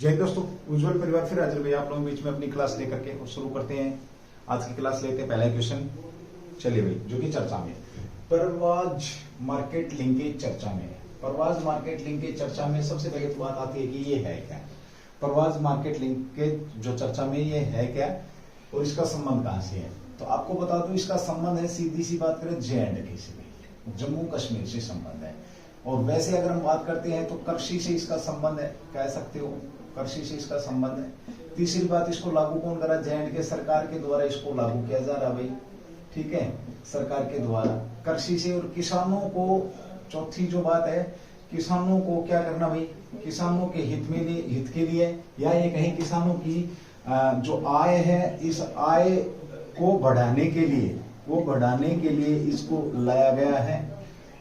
जय हिंद दोस्तों, उज्जवल परिवार फिर हाजिर भैया आप लोगों के बीच में अपनी क्लास लेकर के और शुरू करते हैं। आज की क्लास लेते हैं पहला क्वेश्चन। चलिए भाई, जो कि चर्चा में परवाज मार्केट लिंकेज चर्चा में है। परवाज मार्केट लिंकेज चर्चा में सबसे पहले तो बात आती है कि ये है क्या। परवाज मार्केट लिंकेज जो चर्चा में ये है क्या और इसका संबंध कहां से है। तो आपको बता दूं, इसका संबंध है, सीधी सी बात करें, JNK से, जम्मू कश्मीर से संबंध है। और वैसे अगर हम बात करते हैं तो कृषि से इसका संबंध है, कह सकते हो कृषि से इसका संबंध है। तीसरी बात, इसको लागू कौन कर रहा है, JNK सरकार के द्वारा इसको लागू किया जा रहा है भाई, ठीक है, सरकार के द्वारा कृषि से। और किसानों को, चौथी जो बात है, किसानों को क्या करना भाई, किसानों के हित के लिए या ये कहीं किसानों की जो आय है, इस आय को बढ़ाने के लिए इसको लाया गया है।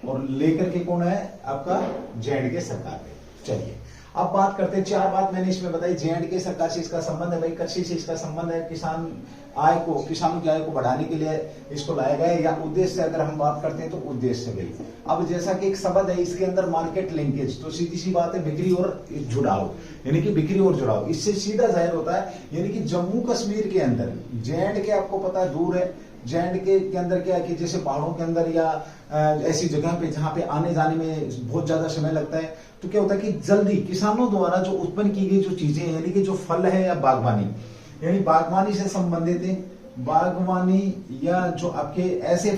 और लेकर के कौन है, आपका JNK सरकार है। चलिए अब बात करते हैं, चार बात मैंने इसमें बताई। JNK सरकार से इसका संबंध है भाई, कृषि से इसका संबंध है, किसानों की आय को बढ़ाने के लिए इसको लाया गया है। या उद्देश्य से अगर हम बात करते हैं तो उद्देश्य भाई, अब जैसा कि एक शब्द है इसके अंदर मार्केट लिंकेज, तो सीधी सी बात है बिक्री और जुड़ाव, यानी कि बिक्री और जुड़ाव, इससे सीधा जाहिर होता है। यानी कि जम्मू कश्मीर के अंदर JNK आपको पता है दूर है, JNK के अंदर क्या है कि जैसे पहाड़ों के अंदर या ऐसी जगह पे जहां पे आने जाने में बहुत ज्यादा समय लगता है, तो क्या होता है कि जल्दी किसानों द्वारा जो उत्पन्न की गई जो चीजें, यानी कि जो फल है या बागवानी, यानी बागवानी से संबंधित है, बागवानी या जो आपके ऐसे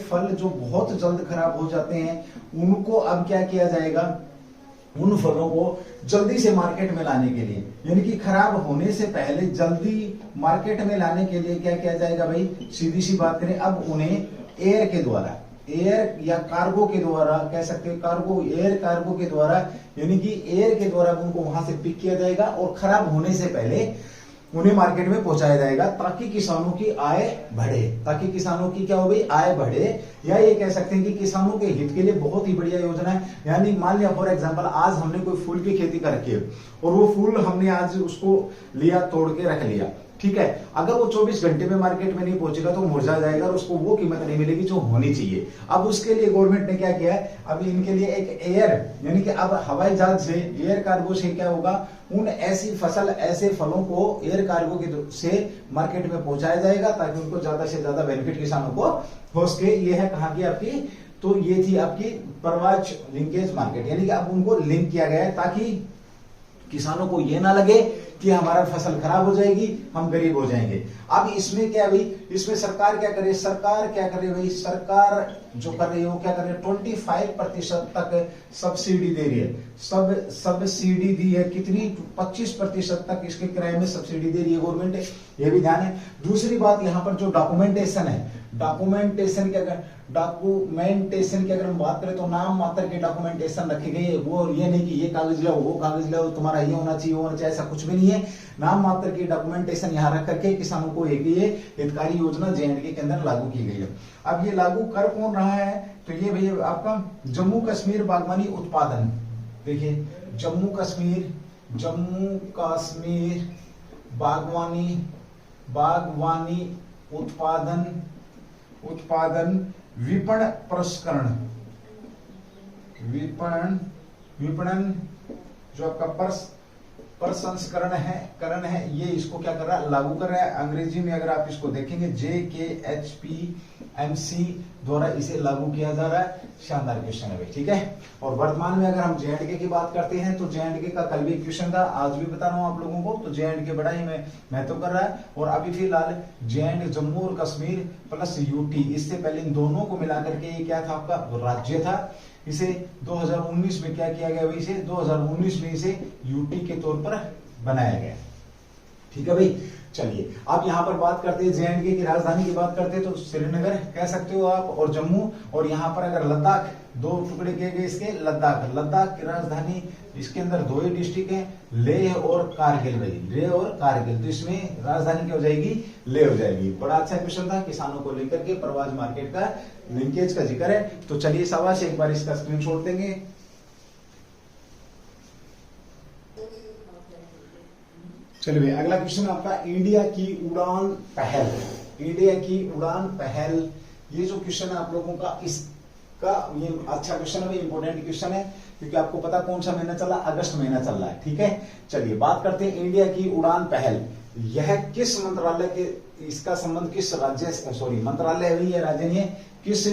फल जो बहुत जल्द खराब हो जाते हैं, उनको अब क्या किया जाएगा, उन फलों को जल्दी से मार्केट में लाने के लिए, यानी कि खराब होने से पहले जल्दी मार्केट में लाने के लिए क्या किया जाएगा भाई, सीधी सी बात करें, अब उन्हें एयर के द्वारा, एयर या कार्गो के द्वारा, कह सकते हैं कार्गो, एयर कार्गो के द्वारा, यानी कि एयर के द्वारा उनको वहां से पिक किया जाएगा और खराब होने से पहले उन्हें मार्केट में पहुंचाया जाएगा, ताकि किसानों की आय बढ़े, ताकि किसानों की क्या हो गई, आय बढ़े। या ये कह सकते हैं कि किसानों के हित के लिए बहुत ही बढ़िया योजना है। यानी मान लिया फॉर एग्जांपल, आज हमने कोई फूल की खेती कर रखी है और वो फूल हमने आज उसको लिया, तोड़ के रख लिया, ठीक है, अगर वो 24 घंटे में मार्केट में नहीं पहुंचेगा तो मुरझा जाएगा और उसको वो कीमत नहीं मिलेगी जो होनी चाहिए। अब उसके लिए गवर्नमेंट ने क्या किया है, अभी इनके लिए एक एयर, यानी कि अब हवाई जहाज से, एयर कार्गो से क्या होगा, उन ऐसी फसल, ऐसे फलों को एयर कार्गो के से मार्केट में पहुंचाया जाएगा, ताकि उनको ज्यादा से ज्यादा बेनिफिट किसानों को हो सके। ये है कहां की आपकी, तो ये थी आपकी परवाज लिंकेज मार्केट, यानी कि अब उनको लिंक किया गया है ताकि किसानों को ये ना लगे कि हमारा फसल खराब हो जाएगी, हम गरीब हो जाएंगे। अब इसमें क्या भाई, इसमें सरकार क्या करे, भाई, सरकार जो कर रही है वो क्या कर रही है, 25% तक सब्सिडी दे रही है। सब्सिडी दी है कितनी, 25% तक इसके किराए में सब्सिडी दे रही है गवर्नमेंट, ये भी ध्यान है। दूसरी बात, यहाँ पर जो डॉक्यूमेंटेशन है, डॉक्यूमेंटेशन की अगर हम बात करें तो नाम मात्र की डॉक्यूमेंटेशन रखी गई है। वो ये नहीं कि ये कागज लाओ, वो कागज लाओ, तुम्हारा ये होना चाहिए, ऐसा कुछ भी नहीं है। नाम मात्र की डॉक्यूमेंटेशन यहाँ रख करके किसानों को एक ये हितकारी योजना JNK के अंदर लागू की गई है। अब ये लागू कर कौन रहा है, तो ये भैया आपका जम्मू कश्मीर बागवानी उत्पादन, देखिए जम्मू कश्मीर बागवानी उत्पादन विपणन जो आपका प्रसंस्करण है, ये इसको क्या कर रहा है, लागू कर रहा है। अंग्रेजी में अगर आप इसको देखेंगे JKHPMC द्वारा इसे लागू किया जा रहा है। शानदार क्वेश्चन है भाई, ठीक है। और वर्तमान में अगर हम JNK की बात करते हैं तो JNK का कल भी क्वेश्चन था, आज भी बता रहा हूं आप लोगों को, तो JNK बड़ा ही महत्व कर रहा है। और अभी फिलहाल जम्मू और कश्मीर प्लस UT, इससे पहले इन दोनों को मिलाकर के ये क्या था, आपका राज्य था। इसे 2019 में क्या किया गया, इसे 2019 में इसे UT के तौर पर बनाया गया, ठीक है भाई। चलिए अब यहाँ पर बात करते हैं JNK की राजधानी की बात करते हैं तो श्रीनगर कह सकते हो आप, और जम्मू, और यहाँ पर अगर लद्दाख, दो टुकड़े किए गए इसके, लद्दाख की राजधानी, इसके अंदर दो ही डिस्ट्रिक्ट है, लेह और कारगिल भाई, लेह और कारगिल, तो इसमें राजधानी क्या हो जाएगी, लेह हो जाएगी। बड़ा अच्छा क्वेश्चन था, किसानों को लेकर के परवाज मार्केट का लिंकेज का जिक्र है। तो चलिए शाबाश, एक बार इसका स्क्रीनशॉट देंगे। चलिए भाई, अगला क्वेश्चन आपका, इंडिया की उड़ान पहल, ये जो क्वेश्चन है आप लोगों का, इस का ये अच्छा क्वेश्चन है, इंपोर्टेंट क्वेश्चन है, क्योंकि आपको पता कौन सा महीना चल रहा है, अगस्त महीना चल रहा है। ठीक है, चलिए बात करते हैं इंडिया की उड़ान पहल। यह किस मंत्रालय के, इसका संबंध किस राज्य से, सॉरी मंत्रालय भी है, राज्य नहीं है, किस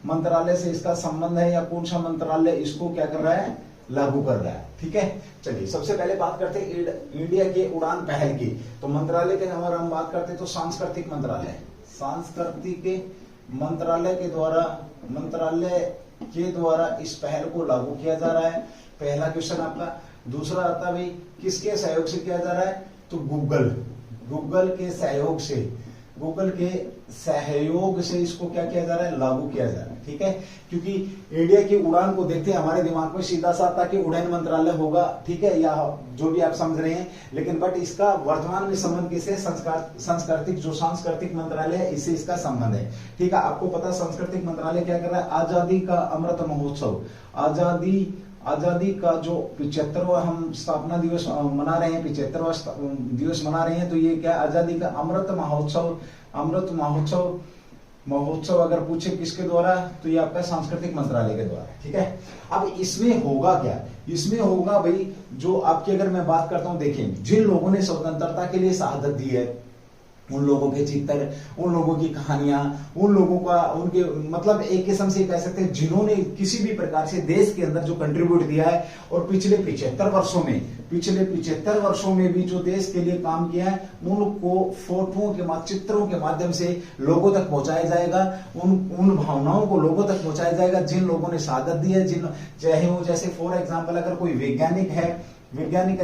मंत्रालय से इसका संबंध है, या कौन सा मंत्रालय इसको क्या कर रहा है, लागू कर रहा है। ठीक है, चलिए सबसे पहले बात करते हैं इंडिया के उड़ान पहल की। तो मंत्रालय के अगर हम बात करते हैं तो सांस्कृतिक मंत्रालय, सांस्कृतिक मंत्रालय के द्वारा इस पहल को लागू किया जा रहा है। पहला क्वेश्चन आपका। दूसरा आता है भाई किसके सहयोग से किया जा रहा है, तो गूगल के सहयोग से इसको क्या किया जा रहा है, लागू किया जा रहा है। ठीक है, क्योंकि इंडिया की उड़ान को देखते हमारे दिमाग में सीधा सा आता कि उड़ान मंत्रालय होगा, ठीक है, या जो भी आप समझ रहे हैं, लेकिन बट इसका वर्तमान में संबंध किसे, सांस्कृतिक मंत्रालय है, इससे इसका संबंध है। ठीक है, आपको पता सांस्कृतिक मंत्रालय क्या कर रहा है, आजादी का अमृत महोत्सव, आजादी का जो 75वां हम स्थापना दिवस मना रहे हैं, 75वां दिवस मना रहे हैं, तो ये क्या आजादी का अमृत महोत्सव अगर पूछे किसके द्वारा, तो ये आपका सांस्कृतिक मंत्रालय के द्वारा। ठीक है, अब इसमें होगा क्या, इसमें होगा भाई जो आपकी अगर मैं बात करता हूं, देखिए जिन लोगों ने स्वतंत्रता के लिए शहादत दी है, उन लोगों के चित्र, उन लोगों की कहानियां, उन लोगों का, उनके मतलब एक किस्म से कह सकते हैं जिन्होंने किसी भी प्रकार से देश के अंदर जो कंट्रीब्यूट दिया है, और पिछले 75 वर्षों में भी जो देश के लिए काम किया है, उनको फोटोओं के चित्रों के माध्यम से लोगों तक पहुंचाया जाएगा, उन भावनाओं को लोगों तक पहुंचाया जाएगा जिन लोगों ने शहादत दी है, चाहे वो जैसे फॉर एग्जाम्पल अगर कोई वैज्ञानिक है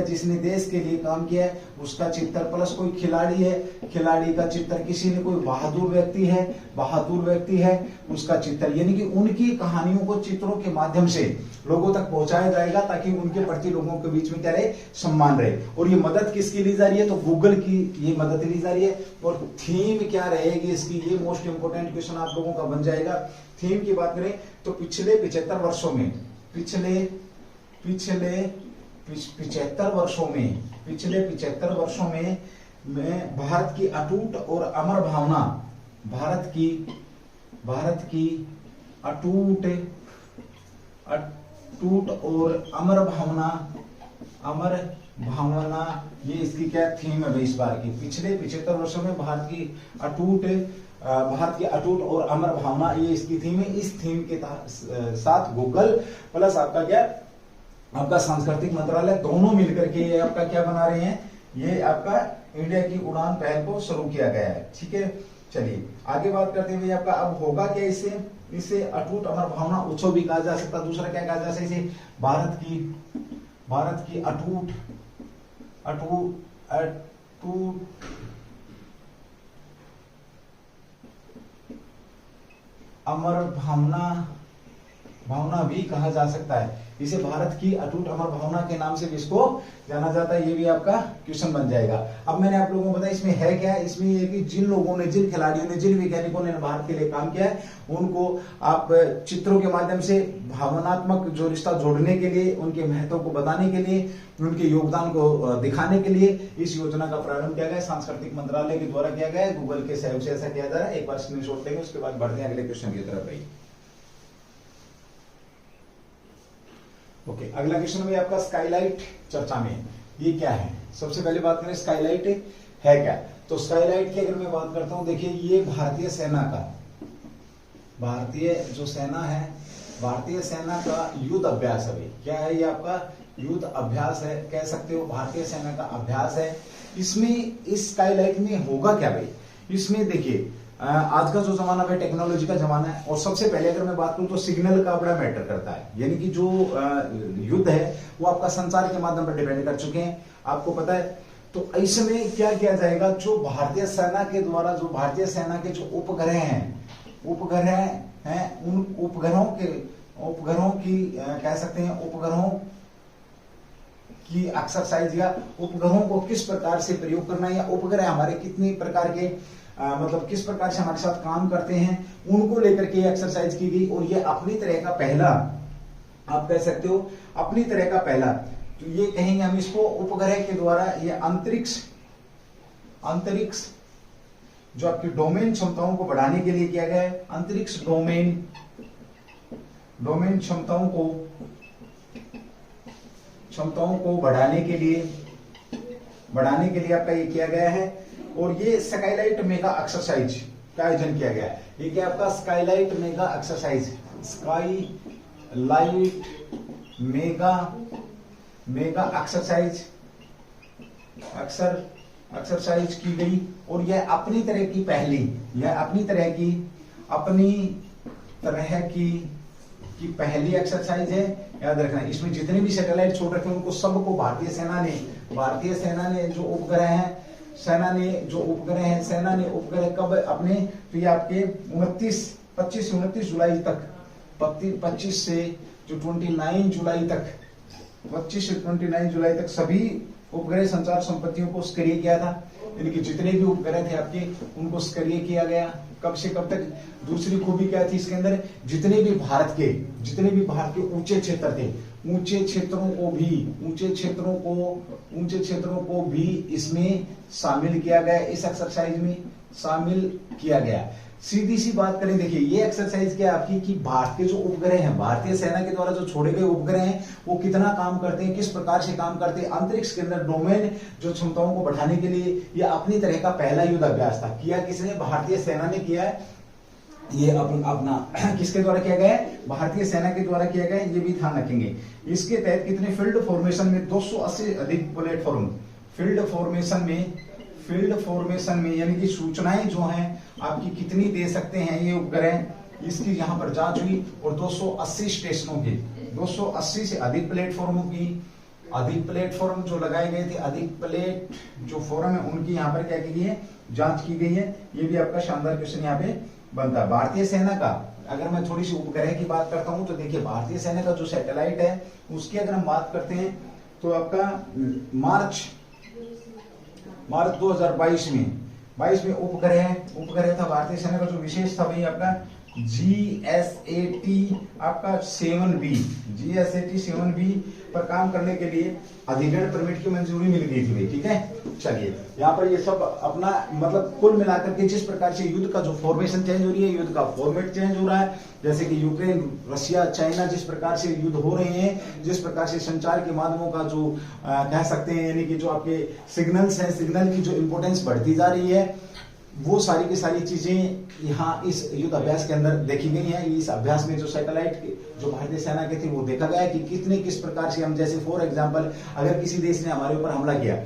जिसने देश के लिए काम किया है, उसका चित्र, प्लस कोई खिलाड़ी है, खिलाड़ी का चित्र, किसी ने कोई बहादुर व्यक्ति है उसका चित्र, यानी कि उनकी कहानियों को चित्रों के माध्यम से लोगों तक पहुंचाया जाएगा, ताकि उनके प्रति लोगों के बीच में क्या रहे, सम्मान रहे। और ये मदद किसकी ली जा रही है, तो गूगल की ये मदद ली जा रही है। और थीम क्या रहेगी इसकी, ये मोस्ट इंपोर्टेंट क्वेश्चन आप लोगों का बन जाएगा। थीम की बात करें तो पिछले 75 वर्षों में भारत की अटूट और अमर भावना, भारत की अटूट और अमर भावना, ये इसकी क्या थीम है इस बार की। पिछले 75 वर्षों में भारत की अटूट और अमर भावना, ये इसकी थीम है। इस थीम के साथ गूगल प्लस आपका क्या, आपका सांस्कृतिक मंत्रालय, दोनों मिलकर के ये आपका क्या बना रहे हैं, ये आपका इंडिया की उड़ान पहल को शुरू किया गया है। ठीक है, चलिए आगे बात करते हैं आपका। अब होगा क्या इसे अटूट अमर भावना उत्सव भी कहा जा सकता है। दूसरा क्या कहा जा सकता है, इसे भारत की अटूट अमर भावना भी कहा जा सकता है। इसे भारत की अटूट अमर भावना के नाम से भी इसको जाना जाता है। ये भी आपका क्वेश्चन बन जाएगा। अब मैंने आप लोगों को बताया इसमें है क्या है, इसमें ये कि जिन लोगों ने, जिन खिलाड़ियों ने, जिन वैज्ञानिकों ने भारत के लिए काम किया है, उनको आप चित्रों के माध्यम से भावनात्मक जो रिश्ता जोड़ने के लिए, उनके महत्व को बताने के लिए, उनके योगदान को दिखाने के लिए इस योजना का प्रारंभ किया गया। सांस्कृतिक मंत्रालय के द्वारा किया गया है, गूगल के सहयोग से ऐसा किया जा रहा है। एक बार स्क्रीनशॉट लेंगे, उसके बाद बढ़ते हैं अगले क्वेश्चन की तरफ। भाई ओके, अगला क्वेश्चन में आपका स्काईलाइट चर्चा में ये क्या है। सबसे पहले बात करें स्काईलाइट है क्या, तो स्काईलाइट की अगर मैं बात करता हूं, देखिए ये भारतीय सेना का युद्ध अभ्यास है। क्या है ये आपका युद्ध अभ्यास है, कह सकते हो भारतीय सेना का अभ्यास है। इसमें इस स्काईलाइट में होगा क्या भाई, इसमें देखिए आज का जो जमाना है टेक्नोलॉजी का जमाना है, और सबसे पहले अगर मैं बात करूं तो सिग्नल का बड़ा मैटर करता है। यानी कि जो युद्ध है वो आपका संचार के माध्यम पर डिपेंड कर चुके हैं, आपको पता है। तो इसमें क्या किया जाएगा, जो भारतीय सेना के द्वारा, जो भारतीय सेना के जो उपग्रह हैं, उन उपग्रहों की कह सकते हैं, उपग्रहों की एक्सरसाइज, या उपग्रहों को किस प्रकार से प्रयोग करना, या उपग्रह हमारे कितनी प्रकार के मतलब किस प्रकार से हमारे साथ काम करते हैं, उनको लेकर के एक्सरसाइज की गई। और ये अपनी तरह का पहला, आप कह सकते हो अपनी तरह का पहला, तो ये कहेंगे हम इसको उपग्रह के द्वारा, ये अंतरिक्ष जो आपकी डोमेन क्षमताओं को बढ़ाने के लिए किया गया है। अंतरिक्ष डोमेन क्षमताओं को बढ़ाने के लिए आपका ये किया गया है। और ये स्काईलाइट मेगा एक्सरसाइज का आयोजन किया गया है। ये क्या आपका Skylight mega exercise, Skylight mega exercise की गई। और यह अपनी तरह की पहली एक्सरसाइज है। याद रखना, इसमें जितने भी सैटेलाइट छोड़ रखे हैं उनको सबको भारतीय सेना ने जो उपग्रह हैं, सेना ने उपग्रह कब अपने, तो ये आपके 25 से 29 जुलाई तक, 25 से जो 29 जुलाई तक, 25 से 29 जुलाई तक सभी उपग्रह संचार संपत्तियों को सक्रिय किया था। यानी कि जितने भी उपग्रह थे आपके उनको सक्रिय किया गया। कब से कब तक? दूसरी खूबी क्या थी इसके अंदर, जितने भी भारत के ऊंचे क्षेत्र थे, ऊंचे क्षेत्रों को भी इसमें शामिल किया गया, इस एक्सरसाइज में शामिल किया गया। सीधी सी बात करें, देखिए ये एक्सरसाइज क्या आपकी कि भारत के जो उपग्रह हैं, भारतीय सेना के द्वारा जो छोड़े गए उपग्रह हैं वो कितना काम करते हैं, किस प्रकार से काम करते हैं अंतरिक्ष के अंदर डोमेन जो क्षमताओं को बढ़ाने के लिए, ये अपनी तरह का पहला युद्ध अभ्यास था। किया किसने? भारतीय सेना ने किया है। ये अपना किसके द्वारा किया गया है? भारतीय सेना के द्वारा किया गया है, ये भी ध्यान रखेंगे। इसके तहत कितने फील्ड फॉर्मेशन में 280 अधिक प्लेटफॉर्म, फील्ड फॉर्मेशन में यानी कि सूचनाएं जो हैं आपकी कितनी दे सकते हैं ये उपग्रह, इसकी यहाँ पर जांच हुई। और 280 स्टेशनों की, 280 से अधिक प्लेटफॉर्मों की, अधिक प्लेटफॉर्म जो लगाए गए थे, अधिक प्लेट जो फोरम है उनकी यहाँ पर क्या की गई है? जांच की गई है। ये भी आपका शानदार क्वेश्चन यहाँ पे बनता है। भारतीय सेना का अगर मैं थोड़ी सी उपग्रह की बात करता हूं तो देखिए भारतीय सेना का जो सैटेलाइट है उसकी अगर हम बात करते हैं तो आपका मार्च 2022 में उपग्रह था भारतीय सेना का। जो विशेष था भाई आपका GSAT आपका 7B पर काम करने के लिए अधिग्रहण परमिट की मंजूरी मिल गई थी भाई। ठीक है, चलिए यहाँ पर ये सब अपना मतलब कुल मिलाकर के जिस प्रकार से युद्ध का जो फॉर्मेशन चेंज हो रही है, युद्ध का फॉर्मेट चेंज हो रहा है, जैसे कि यूक्रेन, रशिया, चाइना जिस प्रकार से युद्ध हो रहे हैं, जिस प्रकार से संचार के माध्यमों का जो कह सकते हैं यानी कि जो आपके सिग्नल्स हैं, सिग्नल की जो इंपोर्टेंस बढ़ती जा रही है, वो सारी की सारी चीजें यहाँ इस युद्ध अभ्यास के अंदर देखी गई हैं। इस अभ्यास में जो सैटेलाइट जो भारतीय सेना के थे वो देखा गया है कि किस प्रकार से हम, जैसे फॉर एग्जांपल अगर किसी देश ने हमारे ऊपर हमला किया,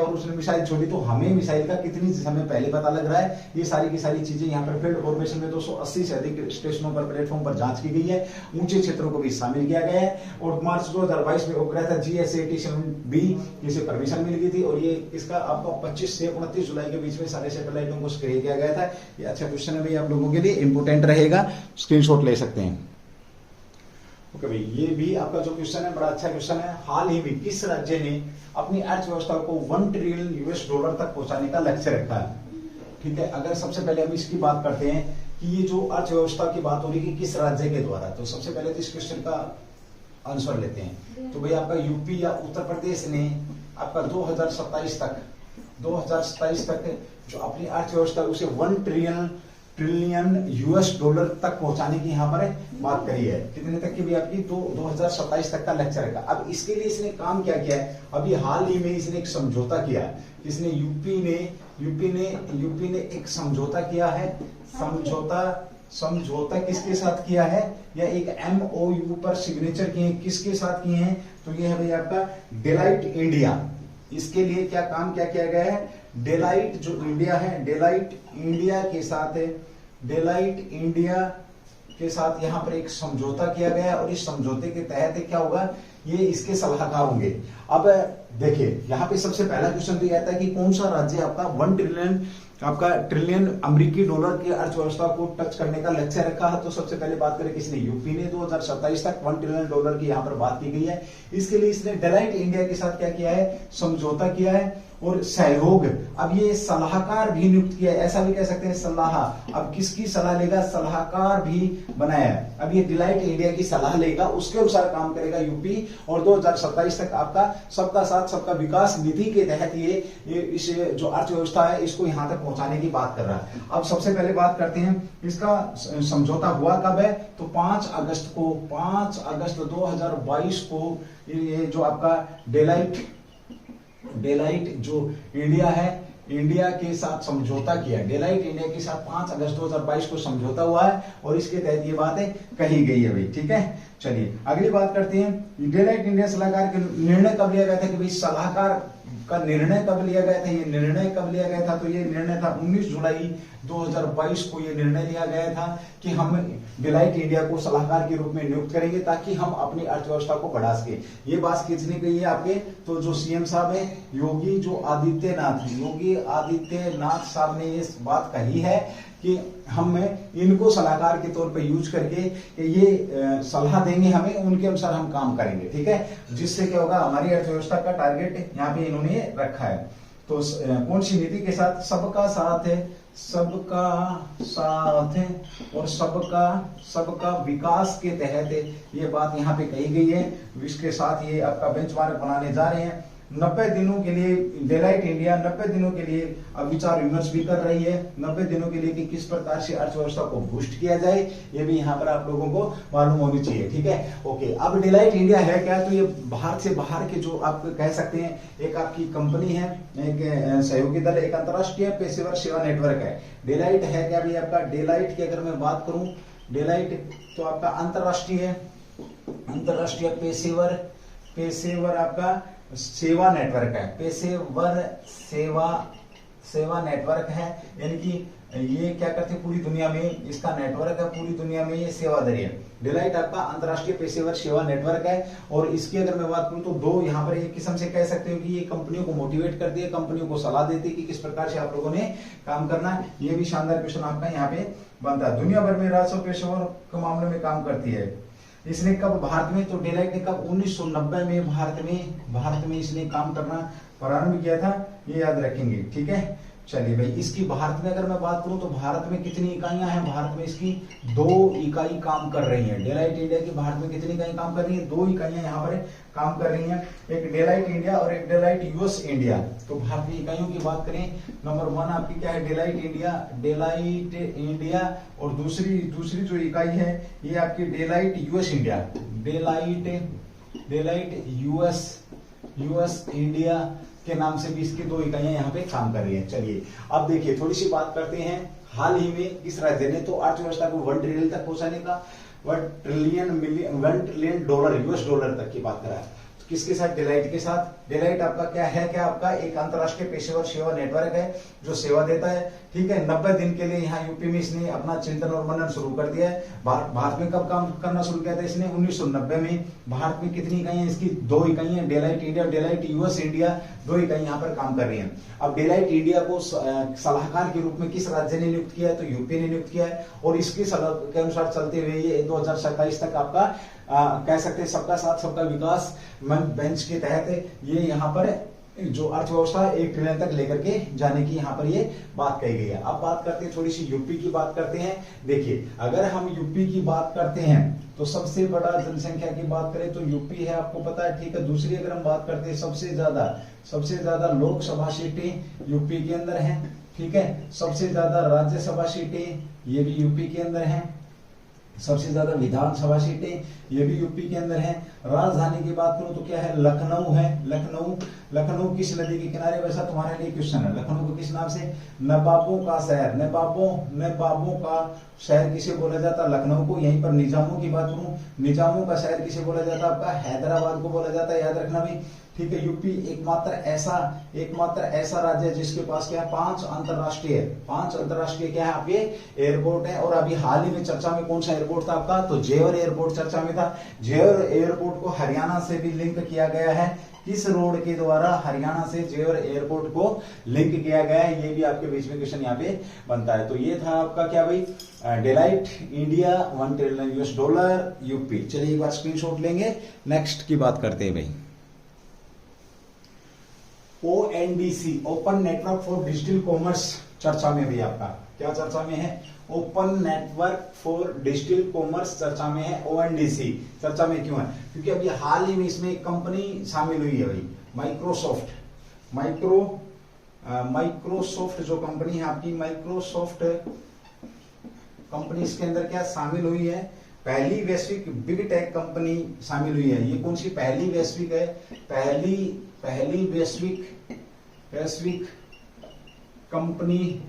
और उसने मिसाइल छोड़ी तो हमें मिसाइल का कितनी समय पहले पता लग रहा है। ये सारी की सारी चीजें यहाँ पर फील्ड फॉर्मेशन में 280 से अधिक स्टेशनों पर, प्लेटफॉर्म पर जांच की गई है। ऊंचे क्षेत्रों को भी शामिल किया गया है। और मार्च 2022 में उपग्रह था GSAT 7B, जिसे परमिशन मिल गई थी। और ये इसका आपको 25 से 29 जुलाई के बीच में सारे सैटेलाइटों को सक्रिय किया गया था। ये अच्छा क्वेश्चन है भाई, आप लोगों के लिए इंपोर्टेंट रहेगा, स्क्रीनशॉट ले सकते हैं। ओके भाई, ये भी आपका जो क्वेश्चन है बड़ा अच्छा क्वेश्चन है। हाल ही में किस राज्य ने अपनी अर्थव्यवस्था को $1 ट्रिलियन तक पहुंचाने का लक्ष्य रखा है? ठीक है, अगर सबसे पहले हम इसकी बात करते हैं कि ये जो अर्थव्यवस्था की बात हो रही है किस राज्य के द्वारा, तो सबसे पहले तो इस क्वेश्चन का आंसर लेते हैं। तो भाई आपका यूपी या उत्तर प्रदेश ने आपका 2027 तक जो अपनी अर्थव्यवस्था उसे $1 ट्रिलियन तक पहुंचाने की यहाँ पर बात करी है। कितने तक की भी आपकी? 2027 तक का लक्ष्य रखा। अब इसके लिए इसने काम क्या किया है? अभी हाल ही में इसने एक समझौता किया है। इसने यूपी ने एक समझौता किया है। समझौता किसके साथ किया है? या एक MOU पर सिग्नेचर किए हैं। किसके साथ किए हैं? तो ये है भाई आपका डेलाइट इंडिया। इसके लिए क्या किया गया है? डेलाइट जो इंडिया है, डेलाइट इंडिया के साथ यहाँ पर एक समझौता किया गया है। और इस समझौते के तहत क्या होगा? ये इसके सलाहकार होंगे। अब देखिए यहाँ पे सबसे पहला क्वेश्चन तो ये आता है कि कौन सा राज्य आपका $1 ट्रिलियन अमेरिकी डॉलर की अर्थव्यवस्था को टच करने का लक्ष्य रखा है। तो सबसे पहले बात करें किसने? यूपी ने 2027 तक $1 ट्रिलियन की यहाँ पर बात की गई है। इसके लिए इसने डेलाइट इंडिया के साथ क्या किया है? समझौता किया है। और सहयोग। अब ये सलाहकार भी नियुक्त किया, ऐसा भी कह सकते हैं सलाह। अब किसकी सलाह लेगा? सलाहकार भी बनाया। अब ये डिलाइट इंडिया की सलाह लेगा, उसके अनुसार काम करेगा यूपी। और 2027 तक आपका सबका साथ सबका विकास निधि के तहत ये इस जो अर्थव्यवस्था है इसको यहां तक पहुंचाने की बात कर रहा है। अब सबसे पहले बात करते हैं इसका समझौता हुआ कब है? तो 5 अगस्त 2022 को ये जो आपका डेलाइट जो इंडिया है, इंडिया के साथ समझौता किया। डेलाइट इंडिया के साथ 5 अगस्त 2022 को समझौता हुआ है और इसके तहत ये बातें कही गई है भाई। ठीक है, चलिए अगली बात करते हैं। डेलाइट इंडिया सलाहकार के निर्णय कब लिया गया था कि भाई सलाहकार का निर्णय कब लिया गया था? ये निर्णय कब लिया गया था? तो ये निर्णय था 19 जुलाई 2022 को ये निर्णय लिया गया था कि हम डिलाइट इंडिया को सलाहकार के रूप में नियुक्त करेंगे ताकि हम अपनी अर्थव्यवस्था को बढ़ा सके। ये बात किसने कही है आपके? तो जो सीएम साहब है योगी आदित्यनाथ साहब ने ये बात कही है कि हम इनको सलाहकार के तौर पे यूज करके ये सलाह देंगे हमें, उनके अनुसार हम काम करेंगे। ठीक है, जिससे क्या होगा? हमारी अर्थव्यवस्था का टारगेट यहाँ पे इन्होंने रखा है। तो कौन सी नीति के साथ? सबका साथ है और सबका विकास के तहत ये बात यहाँ पे कही गई है। इसके साथ ये आपका बेंचमार्क बनाने जा रहे हैं। 90 दिनों के लिए डेलाइट इंडिया 90 दिनों के लिए अब विचार विमर्श भी कर रही है, 90 दिनों के लिए कि किस प्रकार से अर्थव्यवस्था को बूस्ट किया जाए, ये भी यहाँ पर आप लोगों को मालूम होनी चाहिए। ठीक है, ओके। अब डेलाइट इंडिया है क्या? तो ये भारत से बाहर के जो आप कह सकते हैं एक आपकी कंपनी है, एक सहयोगी दल, एक अंतरराष्ट्रीय पेशेवर सेवा नेटवर्क है। डेलाइट है क्या भी आपका? डेलाइट की अगर मैं बात करूं, डेलाइट तो आपका अंतरराष्ट्रीय पेशेवर आपका सेवा नेटवर्क है, पेशेवर सेवा नेटवर्क है। यानी कि ये क्या करते हैं? पूरी दुनिया में इसका नेटवर्क है, पूरी दुनिया में ये सेवा दे रही है। डेलाइट आपका अंतरराष्ट्रीय पेशेवर सेवा नेटवर्क है। और इसकी अगर मैं बात करूं तो दो यहाँ पर एक किस्म से कह सकते हो कि ये कंपनियों को मोटिवेट करती है, कंपनियों को सलाह देती है कि किस प्रकार से आप लोगों ने काम करना है। ये भी शानदार क्वेश्चन आपका यहाँ पे बनता है। दुनिया भर में राजस्व पेशेवर के मामले में काम करती है। इसने कब भारत में? तो डेलाइट ने कब? 1990 में भारत में इसने काम करना प्रारंभ किया था, ये याद रखेंगे। ठीक है, चलिए भाई। इसकी भारत में अगर मैं बात करूं तो भारत में कितनी इकाइयां हैं? भारत में इसकी 2 इकाई काम कर रही हैं। डेलाइट इंडिया की भारत में कितनी इकाई काम कर रही है? 2 इकाइयां यहाँ पर काम कर रही हैं, एक डेलाइट इंडिया और एक डेलाइट यूएस इंडिया। तो भारत की इकाइयों की बात करें, नंबर 1 आपकी क्या है? Deloitte India. और दूसरी जो इकाई है ये आपकी Deloitte US India, Deloitte US India के नाम से भी इसकी 2 इकाइयां यहाँ पे काम कर रही हैं। चलिए अब देखिए थोड़ी सी बात करते हैं। हाल ही में इस राज्य ने तो अर्थव्यवस्था को 1 ट्रिलियन तक पहुंचाने का $1 ट्रिलियन यूएस डॉलर तक की बात करा है। तो किसके साथ? डेलाइट के साथ। डेलाइट आपका क्या है? क्या आपका एक अंतरराष्ट्रीय पेशेवर सेवा नेटवर्क है जो सेवा देता है। ठीक है, 90 दिन के लिए यहाँ यूपी में इसने अपना चिंतन और मनन शुरू कर दिया है। भारत में कब काम करना शुरू किया था इसने? 1990 में। भारत में कितनी इकाइयां? इसकी 2 इकाइयां, Deloitte India, Deloitte US India, 2 इकाई यहाँ पर काम कर रही हैं। अब डेलाइट इंडिया को सलाहकार के रूप में किस राज्य ने नियुक्त किया है? तो यूपी ने नियुक्त किया है। और इसके सलाह के अनुसार चलते हुए ये 2027 तक आपका कह सकते हैं सबका साथ सबका विकास बेंच के तहत ये यहाँ पर जो अर्थव्यवस्था 1 ट्रिलियन तक लेकर के जाने की यहाँ पर ये बात कही गई है। अब बात करते हैं थोड़ी सी यूपी की बात करते हैं। देखिए अगर हम यूपी की बात करते हैं तो सबसे बड़ा जनसंख्या की बात करें तो यूपी है, आपको पता है। ठीक है, दूसरी अगर हम बात करते हैं सबसे ज्यादा लोकसभा सीटें यूपी के अंदर है। ठीक है, सबसे ज्यादा राज्यसभा सीटें ये भी यूपी के अंदर है, सबसे ज्यादा विधानसभा सीटें ये भी यूपी के अंदर है। राजधानी की बात करूं तो क्या है? लखनऊ है। लखनऊ किस नदी के किनारे? वैसा तुम्हारे लिए क्वेश्चन है। लखनऊ को किस नाम से? नवाबों का शहर। नवाबों का शहर किसे बोला जाता? लखनऊ को। यहीं पर निजामों की बात करूं, निजामों का शहर किसे बोला जाता? आपका हैदराबाद को बोला जाता है, याद रखना भी। ठीक है, यूपी एकमात्र ऐसा राज्य है जिसके पास क्या है? 5 अंतरराष्ट्रीय क्या है आपके एयरपोर्ट है। और अभी हाल ही में चर्चा में कौन सा एयरपोर्ट था आपका? तो जेवर एयरपोर्ट चर्चा में था। जेवर एयरपोर्ट को हरियाणा से भी लिंक किया गया है। किस रोड के द्वारा? हरियाणा से जेवर एयरपोर्ट को लिंक किया गया है। ये भी आपके बीच में क्वेश्चन यहाँ पे बनता है। तो ये था आपका क्या भाई? Deloitte India, $1 trillion US dollar, UP. चलिए एक बार स्क्रीनशॉट लेंगे, नेक्स्ट की बात करते हैं भाई। ONDC, open network for digital commerce चर्चा में भी आपका क्या चर्चा में है? Open network for digital commerce चर्चा में है। ONDC चर्चा में क्यों है? क्योंकि अभी हाल ही में इसमें एक कंपनी शामिल हुई है भाई, माइक्रोसॉफ्ट जो कंपनी है आपकी, माइक्रोसॉफ्ट कंपनी इसके अंदर क्या शामिल हुई है? पहली वैश्विक बिग टेक कंपनी शामिल हुई है। ये कौन सी पहली वैश्विक है? पहली वैश्विक कंपनी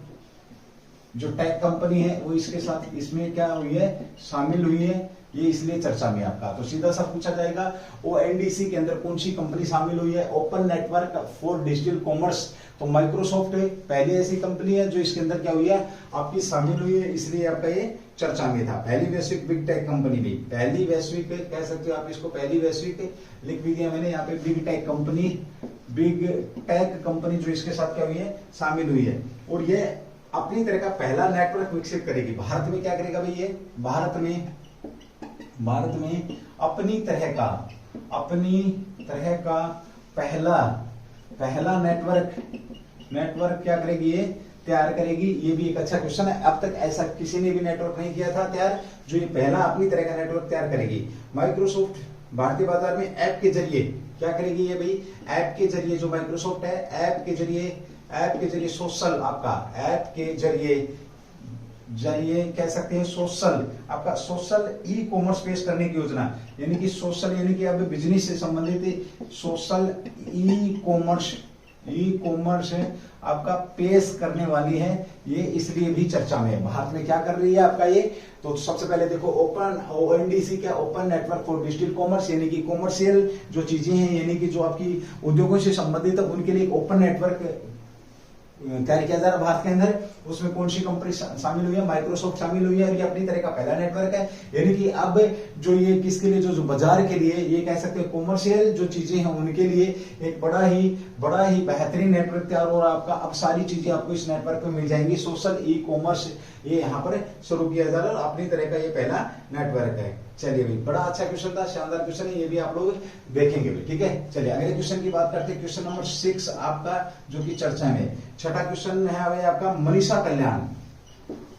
जो टेक कंपनी है वो इसके साथ इसमें क्या हुई है? शामिल हुई है। ये इसलिए चर्चा में आपका, तो सीधा सा पूछा जाएगा ONDC के अंदर कौन सी कंपनी शामिल हुई है? Open network for digital commerce. तो माइक्रोसॉफ्ट पहली ऐसी कंपनी है जो इसके अंदर क्या हुई है? आपकी शामिल हुई है, इसलिए आपका ये चर्चा में था। पहली वैश्विक बिग टेक कंपनी भी, पहली वैश्विक कह सकते हो आप इसको, पहली वैश्विक लिख भी दिया मैंने यहाँ पे, बिग टेक कंपनी जो इसके साथ क्या हुई है? शामिल हुई है। और ये अपनी तरह का पहला नेटवर्क विकसित करेगी। भारत में क्या करेगा भाई? ये भारत में अपनी तरह का पहला नेटवर्क क्या करेगी? ये तैयार करेगी। ये भी एक अच्छा क्वेश्चन है। अब तक ऐसा किसी ने भी नेटवर्क नहीं किया था तैयार, जो ये पहला अपनी तरह का नेटवर्क तैयार करेगी। माइक्रोसॉफ्ट भारतीय बाजार में ऐप के जरिए क्या करेगी? ये भाई ऐप के जरिए, जो माइक्रोसॉफ्ट है ऐप के जरिए सोशल, आपका ऐप के जरिए कह सकते हैं सोशल ई कॉमर्स पेश करने की योजना, यानी कि सोशल यानी कि अब बिजनेस से संबंधित सोशल ई कॉमर्स आपका पेश करने वाली है। ये इसलिए भी चर्चा में है। भारत में क्या कर रही है आपका ये? तो सबसे पहले देखो, ONDC क्या? Open network for digital commerce, यानी कि कॉमर्शियल जो चीजें हैं, यानी कि जो आपकी उद्योगों से संबंधित है उनके लिए ओपन नेटवर्क तैयार किया जा रहा है भारत के अंदर। उसमें कौन सी कंपनी शामिल हुई है? माइक्रोसॉफ्ट शामिल हुई है, और ये अपनी तरह का पहला नेटवर्क है। यानी कि अब जो ये किसके लिए, जो बाजार के लिए, ये कह सकते हैं कॉमर्शियल जो चीजें हैं उनके लिए एक बड़ा ही बेहतरीन नेटवर्क तैयार हो रहा है आपका। अब सारी चीजें आपको इस नेटवर्क में मिल जाएंगी। सोशल ई कॉमर्स ये यहाँ पर शुरू किया जा रहा है, अपनी तरह का ये पहला नेटवर्क है। चलिए भाई, बड़ा अच्छा क्वेश्चन था, शानदार क्वेश्चन है, ये भी आप लोग देखेंगे भाई, ठीक है। चलिए अगले क्वेश्चन की बात करते हैं। क्वेश्चन नंबर 6 आपका जो कि चर्चा में, छठा क्वेश्चन है भाई आपका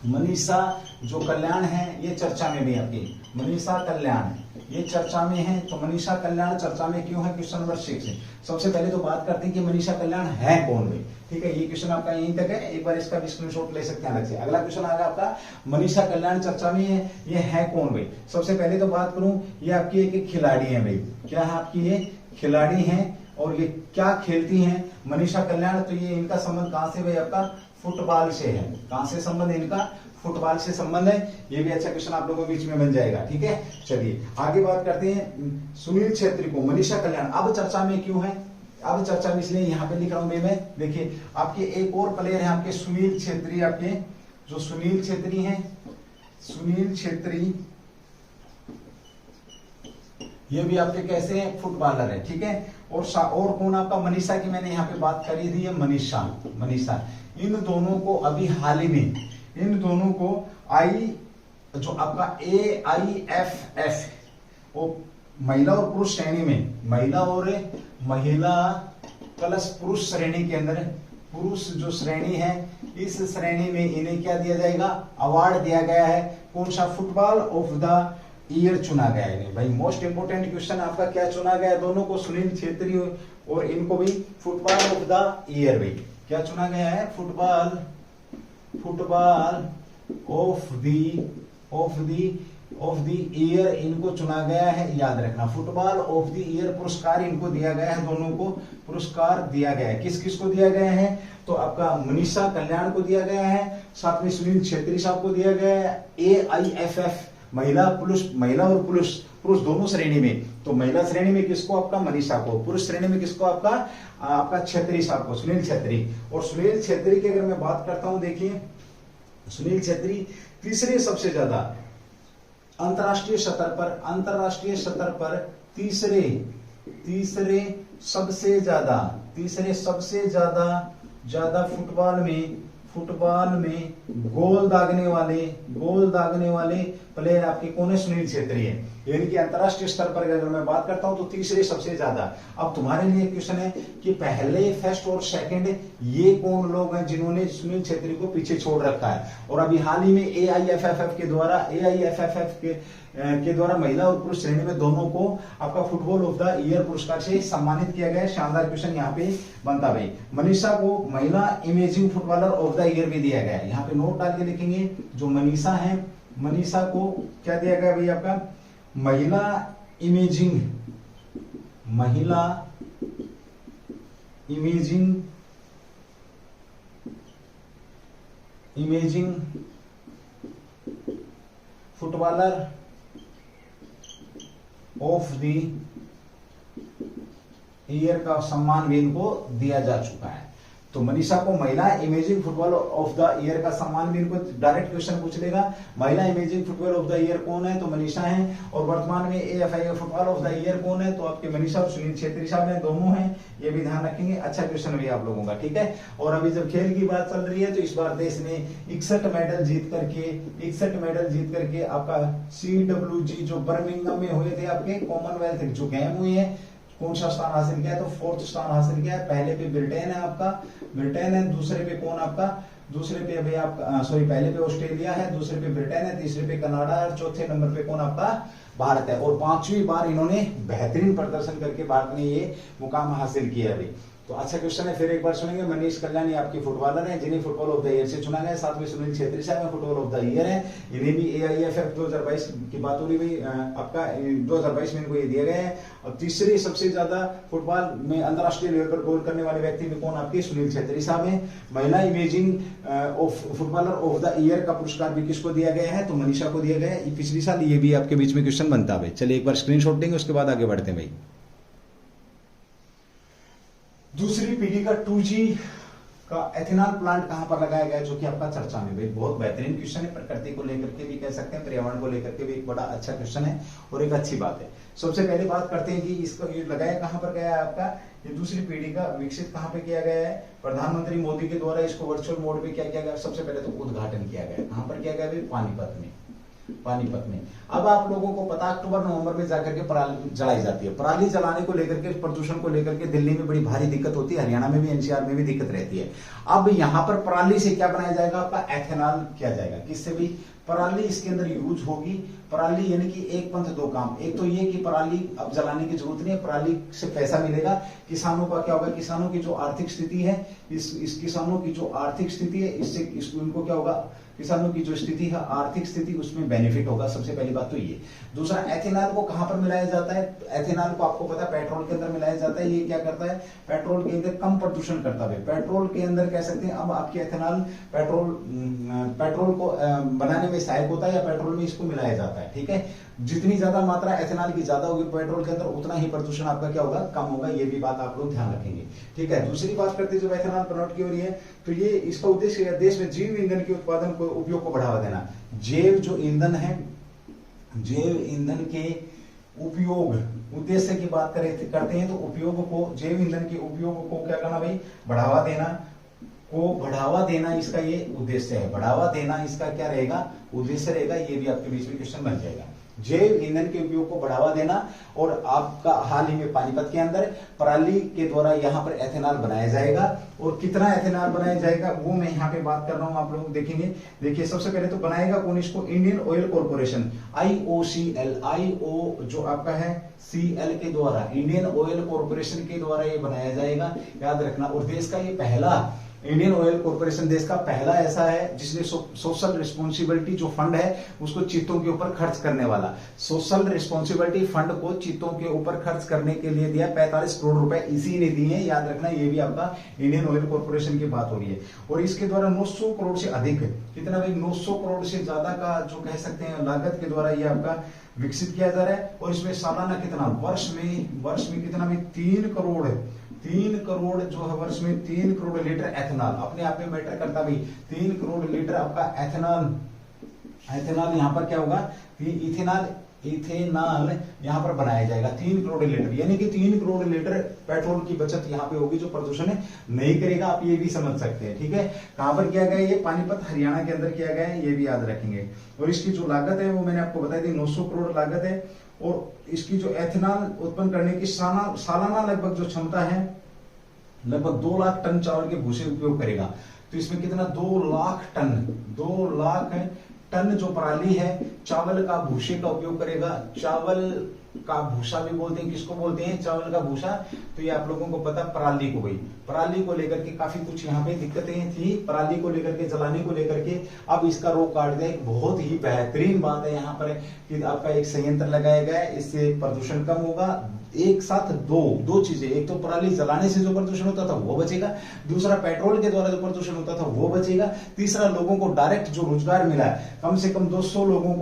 मनीषा जो कल्याण है ये चर्चा में भी आपकी, मनीषा कल्याण ये चर्चा में है। तो मनीषा कल्याण चर्चा में क्यों है? क्वेश्चन नंबर 6 है। सबसे पहले तो बात करते हैं कि मनीषा कल्याण है कौन भाई, ठीक है। ये क्वेश्चन आपका यहीं तक है, एक बार इसका भी स्क्रीनशॉट ले सकते हैं अलग से। अगला क्वेश्चन आ गया आपका, मनीषा कल्याण चर्चा में है, ये है कौन भाई? सबसे पहले तो बात करूं, ये आपकी एक खिलाड़ी है भाई। क्या है आपकी? ये खिलाड़ी है, और ये क्या खेलती हैं? मनीषा कल्याण। तो ये इनका संबंध कहां से भाई? आपका फुटबॉल से है। कहां से संबंध है इनका? फुटबॉल से संबंध है। ये भी अच्छा क्वेश्चन आप लोगों के बीच में बन जाएगा, ठीक है। चलिए आगे बात करते हैं। सुनील छेत्री को मनीषा कल्याण अब चर्चा में क्यों है? अब चर्चा में इसलिए यहाँ पे लिख रहा हूं मैं। देखिए आपके एक और प्लेयर है आपके सुनील छेत्री, आपके जो सुनील छेत्री हैं, सुनील छेत्री ये भी आपके कैसे हैं? फुटबॉलर है, ठीक है। और कौन आपका? मनीषा की मैंने यहाँ पे बात करी थी, मनीषा। इन दोनों को अभी हाल ही में, इन दोनों को जो आपका AIFF वो महिला और पुरुष श्रेणी में, महिला प्लस पुरुष श्रेणी के अंदर, पुरुष जो श्रेणी है इस श्रेणी में इन्हें क्या दिया जाएगा? अवार्ड दिया गया है। कौन सा? फुटबॉल ऑफ द ईयर चुना गया है भाई। मोस्ट इंपोर्टेंट क्वेश्चन आपका, क्या चुना गया? दोनों को, सुनील छेत्री और इनको भी फुटबॉल ऑफ द ईयर भाई। क्या चुना गया है? फुटबॉल ऑफ द ईयर इनको चुना गया है, याद रखना। फुटबॉल ऑफ द ईयर पुरस्कार इनको दिया गया है, दोनों को पुरस्कार दिया गया है। किस किस को दिया गया है? तो आपका मनीषा कल्याण को दिया गया है, साथ में सुनील छेत्री साहब को दिया गया है। AIFF महिला और पुरुष दोनों श्रेणी में। तो महिला श्रेणी में किसको? आपका मनीषा को। पुरुष श्रेणी में किसको? आपका छेत्री साहब को, सुनील छेत्री। और सुनील छेत्री की अगर मैं बात करता हूं, देखिए सुनील छेत्री तीसरे सबसे ज्यादा अंतरराष्ट्रीय स्तर पर तीसरे सबसे ज्यादा फुटबॉल में गोल दागने वाले प्लेयर आपके कौन है? सुनील छेत्री है। यानी कि अंतरराष्ट्रीय स्तर पर अगर मैं बात करता हूं तो तीसरे सबसे ज्यादा। अब तुम्हारे लिए क्वेश्चन है कि पहले, फर्स्ट और सेकंड ये कौन लोग हैं जिन्होंने सुनील छेत्री को पीछे छोड़ रखा है। और अभी हाल ही में AIFFF के द्वारा महिला और पुरुष श्रेणी में दोनों को आपका फुटबॉल ऑफ द ईयर पुरस्कार से सम्मानित किया गया है। शानदार क्वेश्चन यहाँ पे बनता भाई। मनीषा को महिला imaging footballer of the year भी दिया गया है। यहाँ पे नोट डाल के लिखेंगे, जो मनीषा है, मनीषा को क्या दिया गया भाई? आपका महिला imaging footballer of the year का सम्मान भी इनको दिया जा चुका है। तो मनीषा को महिला imaging football of the year का सम्मान भी इनको डायरेक्ट क्वेश्चन पूछ लेगा। महिला imaging football of the year कौन है? तो मनीषा है। और वर्तमान में AIFF football of the year कौन है? तो आपके मनीषा और सुनील छेत्री साहब हैं, दोनों हैं। ये भी ध्यान रखेंगे। अच्छा क्वेश्चन भी आप लोगों का, ठीक है। और अभी जब खेल की बात चल रही है तो इस बार देश ने 61 मेडल जीत करके आपका CWG जो बर्मिंघम में हुए थे आपके कॉमनवेल्थ जो गेम हुए हैं, कौन सा स्थान हासिल किया है? तो 4th स्थान हासिल किया है। पहले पे ब्रिटेन है आपका, ब्रिटेन है। दूसरे पे कौन आपका? दूसरे पे अभी आपका पहले पे ऑस्ट्रेलिया है, दूसरे पे ब्रिटेन है, तीसरे पे कनाडा है और चौथे नंबर पे कौन आपका? भारत है। और 5वीं बार इन्होंने बेहतरीन प्रदर्शन करके भारत ने ये मुकाम हासिल किया अभी। तो अच्छा क्वेश्चन है, फिर एक बार सुनेंगे। मनीष कल्याणी आपकी फुटबॉलर हैं जिन्हें फुटबॉल ऑफ द ईयर से चुना गया। साथ में सुनील छेत्री साहब फुटबॉल ऑफ द ईयर है। इन्हें भी AIFF 2022 की बात हो रही भाई, आपका 2022 में इनको ये दिया गया है। और तीसरे सबसे ज्यादा फुटबॉल में अंतरराष्ट्रीय लेवल पर गोल करने वाले व्यक्ति में कौन? आपके सुनील छेत्री साहब हैं। महिला imaging footballer of the year का पुरस्कार भी किसको दिया गया है? तो मनीषा को दिया गया है पिछले साल। ये भी आपके बीच में क्वेश्चन बनता है। चलिए एक बार स्क्रीनशॉट लेंगे, उसके बाद आगे बढ़ते हैं भाई। दूसरी पीढ़ी का 2G का एथेनॉल प्लांट कहां पर लगाया गया है, जो कि आपका चर्चा में भाई बहुत बेहतरीन क्वेश्चन है। प्रकृति को लेकर के भी कह सकते हैं, पर्यावरण को लेकर के भी एक बड़ा अच्छा क्वेश्चन है और एक अच्छी बात है। सबसे पहले बात करते हैं कि इसको ये लगाया कहां पर गया है आपका, ये दूसरी पीढ़ी का विकसित कहां पे किया गया है? प्रधानमंत्री मोदी के द्वारा इसको वर्चुअल मोड में क्या किया गया? सबसे पहले तो उद्घाटन किया गया। कहां पर किया गया भाई? पानीपत में। अब आप लोगों को पता, अक्टूबर नवंबर में जाकर के पराली जलाई जाती है। पराली जलाने को लेकर के, प्रदूषण को लेकर के दिल्ली में बड़ी भारी दिक्कत होती है, हरियाणा में भी, NCR में भी दिक्कत रहती है। अब यहाँ पर पराली से क्या बनाया जाएगा? आपका एथेनॉल किया जाएगा। किससे भी? पराली इसके अंदर यूज होगी। पराली यानी कि एक पंथ दो काम। एक तो ये कि पराली अब जलाने की जरूरत नहीं है, पराली से पैसा मिलेगा। किसानों का क्या होगा? किसानों की जो आर्थिक स्थिति है, इस किसानों की जो आर्थिक स्थिति है, इससे इनको क्या होगा? किसानों की जो स्थिति है, आर्थिक स्थिति, उसमें बेनिफिट होगा। सबसे पहली बात तो ये। दूसरा, एथेनॉल को कहां पर मिलाया जाता है? एथेनॉल को आपको पता है पेट्रोल के अंदर मिलाया जाता है। ये क्या करता है? पेट्रोल के अंदर कम प्रदूषण करता है। पेट्रोल के अंदर कह सकते हैं अब आपके एथेनॉल पेट्रोल को बनाने में सहायक होता है, या पेट्रोल में इसको मिलाया जाता है। ठीक है, जितनी ज्यादा मात्रा एथेनॉल की ज्यादा होगी पेट्रोल के अंदर, उतना ही प्रदूषण आपका क्या होगा? कम होगा। ये भी बात आप लोग ध्यान रखेंगे। ठीक है, दूसरी बात करते हैं जब एथेनॉल प्रमोट की हो रही है तो ये इसका उद्देश्य है देश में जैव ईंधन के उत्पादन को, उपयोग को बढ़ावा देना। जैव जो ईंधन है, जैव ईंधन के उपयोग, उद्देश्य की बात करते हैं तो उपयोग को, जैव ईंधन के उपयोग को क्या करना भाई? बढ़ावा देना इसका ये उद्देश्य है। बढ़ावा देना इसका क्या रहेगा? उद्देश्य रहेगा। ये भी आपके बीच में क्वेश्चन बन जाएगा। जैव ईंधन के उपयोग को बढ़ावा देना। और आपका हाल ही में पानीपत के अंदर पराली के द्वारा यहाँ पर एथेनॉल बनाया जाएगा। और कितना एथेनॉल बनाया जाएगा वो मैं यहाँ पे बात कर रहा हूँ, आप लोग देखेंगे। देखिए, सबसे पहले तो बनाएगा कौन इसको? इंडियन ऑयल कॉर्पोरेशन, IOCL जो आपका है CL के द्वारा, इंडियन ऑयल कॉर्पोरेशन के द्वारा ये बनाया जाएगा, याद रखना। और देश का ये पहला, इंडियन ऑयल कॉर्पोरेशन देश का पहला ऐसा है जिसने सोशल रिस्पॉन्सिबिलिटी जो फंड है उसको चीतों के ऊपर खर्च करने वाला, सोशल रिस्पॉन्सिबिलिटी फंड को चीतों के ऊपर खर्च करने के लिए दिया। 45 करोड़ रुपए इसी ने दिए, याद रखना। ये भी आपका इंडियन ऑयल कॉर्पोरेशन की बात हो रही है। और इसके द्वारा 900 करोड़ से अधिक, कितना भाई? 900 करोड़ से ज्यादा का जो कह सकते हैं लागत के द्वारा ये आपका विकसित किया जा रहा है। और इसमें सालाना कितना? वर्ष में कितना भाई? 3 करोड़ जो है वर्ष में 3 करोड़ लीटर एथेनॉल, अपने आप में मैटर करता भाई। 3 करोड़ लीटर आपका एथेनॉल यहाँ पर क्या होगा? इथेनॉल यहाँ पर बनाया जाएगा 3 करोड़ लीटर, यानी कि 3 करोड़ लीटर पेट्रोल की बचत यहाँ पे होगी, जो प्रदूषण नहीं करेगा। आप ये भी समझ सकते हैं, ठीक है। कहां पर किया गया, ये पानीपत हरियाणा के अंदर किया गया है, ये भी याद रखेंगे। और इसकी जो लागत है वो मैंने आपको बताई थी 900 करोड़ लागत है। और इसकी जो एथेनॉल उत्पन्न करने की सालाना लगभग जो क्षमता है, लगभग 2 लाख टन चावल के भूसे उपयोग करेगा। तो इसमें कितना, 2 लाख टन जो पराली है चावल का भूसे का उपयोग करेगा। चावल का भूसा भी बोलते हैं, किसको बोलते हैं, चावल का भूसा। तो ये आप लोगों को पता, पराली को गई, पराली को लेकर के काफी कुछ यहाँ पे दिक्कतें थी, पराली को लेकर के, जलाने को लेकर के। अब इसका रोक काट दिया। एक बहुत ही बेहतरीन बात है यहाँ पर कि आपका एक संयंत्र लगाया गया है, इससे प्रदूषण कम होगा। एक साथ दो चीजें, एक तो पराली जलाने से जो प्रदूषण होता था वो बचेगा, दूसरा पेट्रोल के द्वारा जो प्रदूषण होता था वो बचेगा, तीसरा लोगों को डायरेक्ट जो रोजगार मिला है, कम से कम 200 लोगों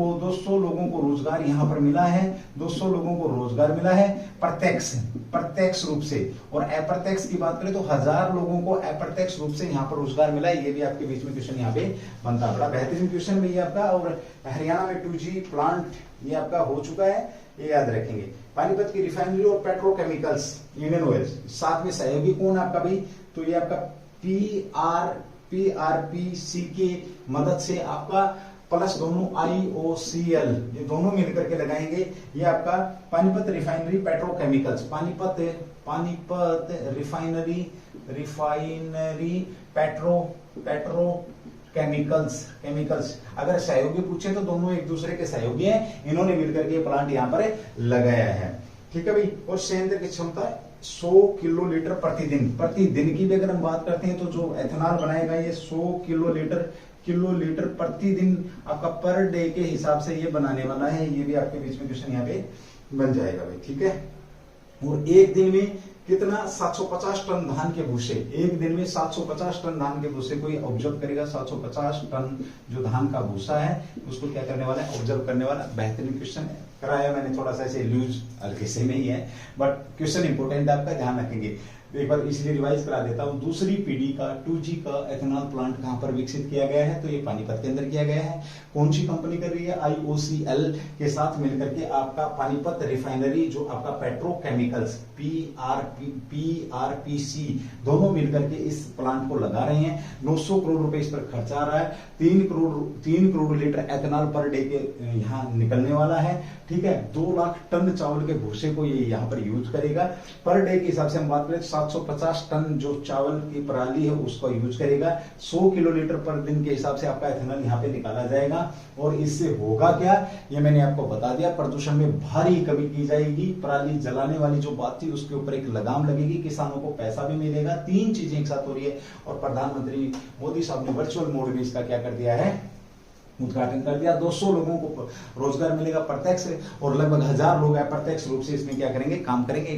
को रोजगार यहाँ पर मिला है, 200 लोगों को रोजगार मिला है प्रत्यक्ष रूप से। और अप्रत्यक्ष की बात करें तो 1000 लोगों को अप्रत्यक्ष रूप से यहाँ पर रोजगार मिला है। ये भी आपके बीच में क्वेश्चन यहाँ पे बनता है, बड़ा बेहतरीन क्वेश्चन भी आपका। और हरियाणा में 2G प्लांट ये आपका हो चुका है, ये याद रखेंगे। पानीपत की रिफाइनरी और पेट्रोकेमिकल्स, इंडियन ऑयल, साथ में सहयोगी कौन आपका भाई, तो ये आपका PRPC की मदद से आपका प्लस दोनों IOCL, ये दोनों मिलकर के लगाएंगे। ये आपका Panipat refinery petrochemicals, Panipat refinery chemicals. अगर सहयोगी पूछे तो दोनों एक दूसरे के सहयोगी हैं, इन्होंने मिलकर के प्लांट यहाँ पर लगाया है, ठीक है भाई। और संयंत्र की क्षमता 100 किलोलीटर प्रतिदिन की भी अगर हम बात करते हैं तो जो एथेनॉल बनाएगा ये 100 किलोलीटर प्रतिदिन आपका पर डे के हिसाब से ये बनाने वाला है। ये भी आपके बीच में क्वेश्चन यहाँ पे बन जाएगा भाई, ठीक है। और एक दिन में कितना, 750 टन धान के भूसे, एक दिन में 750 टन धान के भूसे कोई ऑब्जर्व करेगा। 750 टन जो धान का भूसा है उसको क्या करने वाला है, ऑब्जर्व करने वाला। बेहतरीन क्वेश्चन कराया मैंने, थोड़ा सा ऐसे लूज हल्के से में ही है, बट क्वेश्चन इंपोर्टेंट है, आपका ध्यान रखेंगे। एक बार इसलिए रिवाइज करा देता हूं। दूसरी पीढ़ी का 2G का एथेनॉल प्लांट कहां पर विकसित किया गया है, तो ये पानीपत के अंदर किया गया है। कौन सी कंपनी कर रही है, IOCL के साथ मिलकर के आपका पानीपत रिफाइनरी जो आपका पेट्रोकेमिकल्स PRPC दोनों मिलकर के इस प्लांट को लगा रहे हैं। 900 करोड़ रुपए इस पर खर्चा आ रहा है। 3 crore litre ethanol per day के यहाँ निकलने वाला है, ठीक है। 2 लाख टन चावल के भूसे को ये यहाँ पर यूज करेगा। पर डे के हिसाब से हम बात करें 750 टन जो चावल की पराली है उसको यूज करेगा। 100 किलोलीटर पर दिन के हिसाब से आपका एथेनॉल यहाँ पे निकाला जाएगा। और इससे होगा क्या, ये मैंने आपको बता दिया, प्रदूषण में भारी कमी की जाएगी। पराली जलाने वाली जो बात थी उसके ऊपर एक लगाम लगेगी, किसानों को पैसा भी मिलेगा। 3 चीजें एक साथ हो रही है। और प्रधानमंत्री मोदी साहब ने वर्चुअल मोड में इसका क्या कर दिया है, उद्घाटन कर दिया। 200 लोगों को रोजगार मिलेगा प्रत्यक्ष, और लगभग 1000 लोग अप्रत्यक्ष रूप से इसमें क्या करेंगे, काम करेंगे।